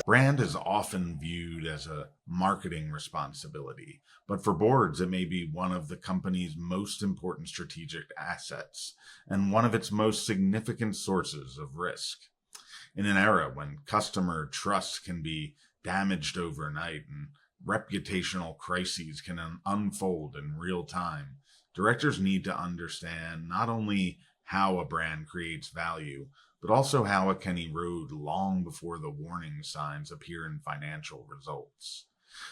Brand is often viewed as a marketing responsibility, but for boards, it may be one of the company's most important strategic assets and one of its most significant sources of risk. In an era when customer trust can be damaged overnight and reputational crises can unfold in real time, directors need to understand not only how a brand creates value, but also how it can erode long before the warning signs appear in financial results.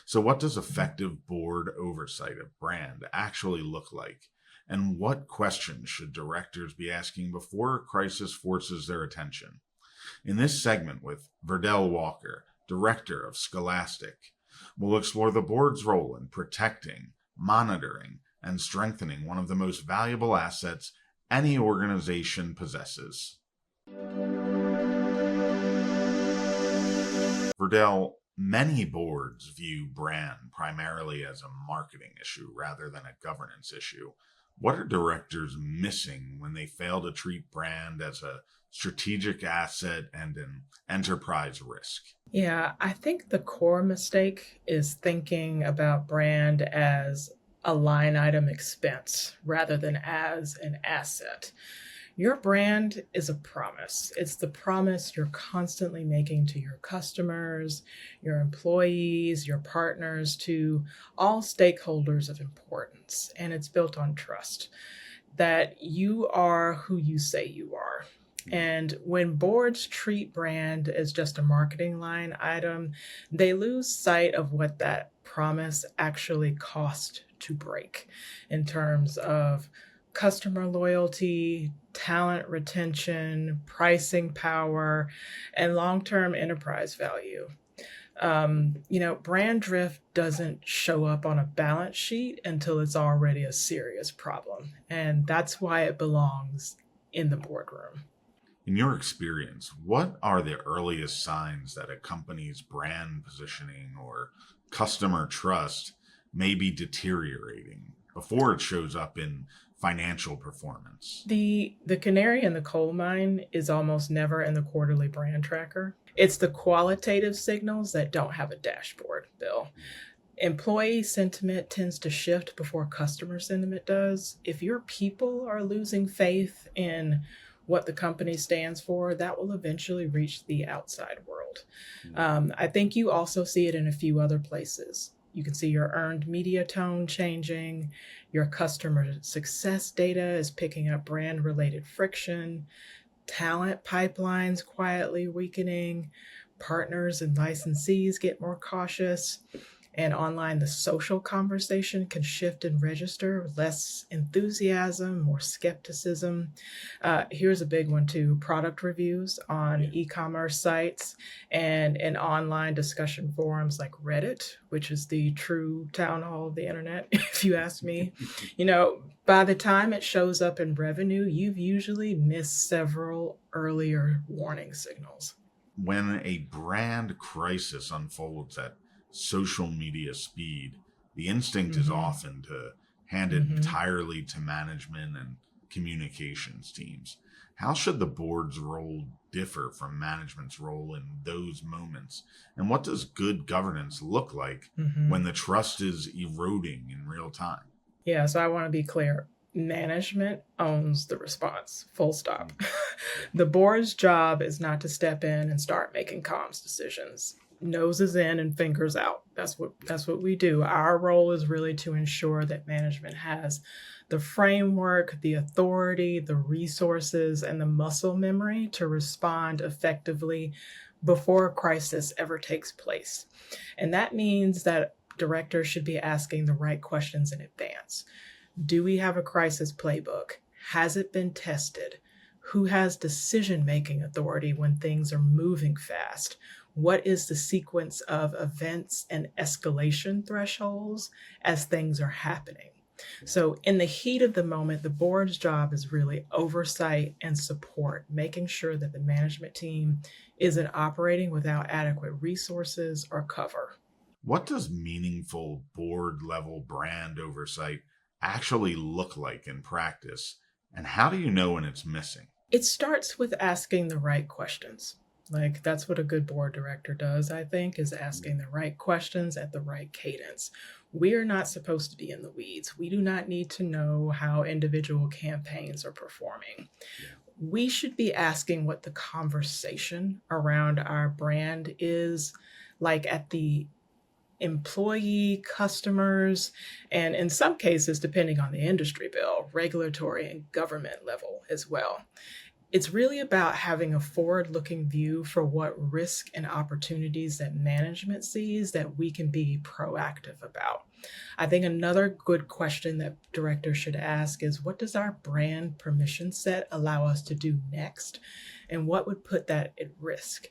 So, what does effective board oversight of brand actually look like? And what questions should directors be asking before a crisis forces their attention? In this segment with Verdell Walker, Director of Scholastic, we'll explore the board's role in protecting, monitoring, and strengthening one of the most valuable assets any organization possesses. Verdell, many boards view brand primarily as a marketing issue rather than a governance issue. What are directors missing when they fail to treat brand as a strategic asset and an enterprise risk? Yeah, I think the core mistake is thinking about brand as a line item expense rather than as an asset. Your brand is a promise. It's the promise you're constantly making to your customers, your employees, your partners, to all stakeholders of importance. And it's built on trust that you are who you say you are. And when boards treat brand as just a marketing line item, they lose sight of what that promise actually cost to break in terms of customer loyalty, talent retention, pricing power, and long term enterprise value. Brand drift doesn't show up on a balance sheet until it's already a serious problem. And that's why it belongs in the boardroom. In your experience, what are the earliest signs that a company's brand positioning or customer trust may be deteriorating before it shows up in financial performance? The canary in the coal mine is almost never in the quarterly brand tracker. It's the qualitative signals that don't have a dashboard, Bill. Employee sentiment tends to shift before customer sentiment does. If your people are losing faith in what the company stands for, that will eventually reach the outside world. I think you also see it in a few other places. You can see your earned media tone changing, your customer success data is picking up brand related friction, talent pipelines quietly weakening, partners and licensees get more cautious. And online, the social conversation can shift and register less enthusiasm, more skepticism. Here's a big one too: product reviews on e-commerce sites and in online discussion forums like Reddit, which is the true town hall of the internet, if you ask me. By the time it shows up in revenue, you've usually missed several earlier warning signals. When a brand crisis unfolds at social media speed, the instinct is Mm-hmm. often to hand it Mm-hmm. entirely to management and communications teams. How should the board's role differ from management's role in those moments? And what does good governance look like Mm-hmm. when the trust is eroding in real time? Yeah, so I want to be clear. Management owns the response, full stop. The board's job is not to step in and start making comms decisions. Noses in and fingers out. That's what we do. Our role is really to ensure that management has the framework, the authority, the resources, and the muscle memory to respond effectively before a crisis ever takes place. And that means that directors should be asking the right questions in advance. Do we have a crisis playbook? Has it been tested? Who has decision making authority when things are moving fast? What is the sequence of events and escalation thresholds as things are happening? So, in the heat of the moment, the board's job is really oversight and support, making sure that the management team isn't operating without adequate resources or cover. What does meaningful board level brand oversight actually look like in practice? And how do you know when it's missing? It starts with asking the right questions. Like, that's what a good board director does, I think, is asking the right questions at the right cadence. We are not supposed to be in the weeds. We do not need to know how individual campaigns are performing. Yeah. We should be asking what the conversation around our brand is like at the employee, customers, and in some cases, depending on the industry, Bill, regulatory and government level as well. It's really about having a forward looking view for what risk and opportunities that management sees that we can be proactive about. I think another good question that directors should ask is, what does our brand permission set allow us to do next? And what would put that at risk?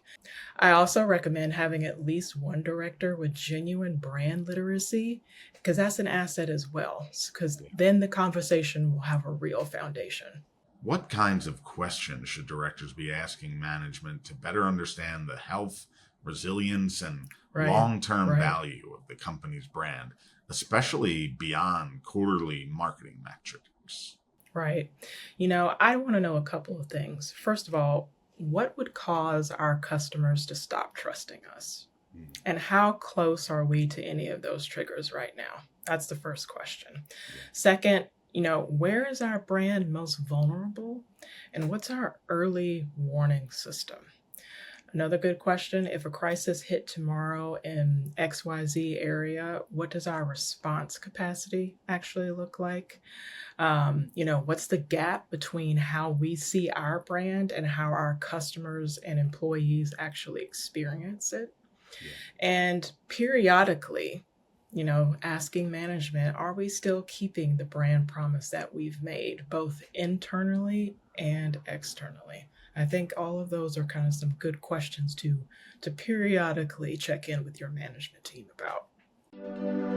I also recommend having at least one director with genuine brand literacy, because that's an asset as well, because then the conversation will have a real foundation. What kinds of questions should directors be asking management to better understand the health, resilience, and Right, long-term right. value of the company's brand, especially beyond quarterly marketing metrics? Right. I want to know a couple of things. First of all, what would cause our customers to stop trusting us? Mm. And how close are we to any of those triggers right now? That's the first question. Yeah. Second, where is our brand most vulnerable? And what's our early warning system? Another good question, if a crisis hit tomorrow in XYZ area, what does our response capacity actually look like? What's the gap between how we see our brand and how our customers and employees actually experience it? Yeah. And periodically, asking management, are we still keeping the brand promise that we've made, both internally and externally? I think all of those are kind of some good questions to periodically check in with your management team about.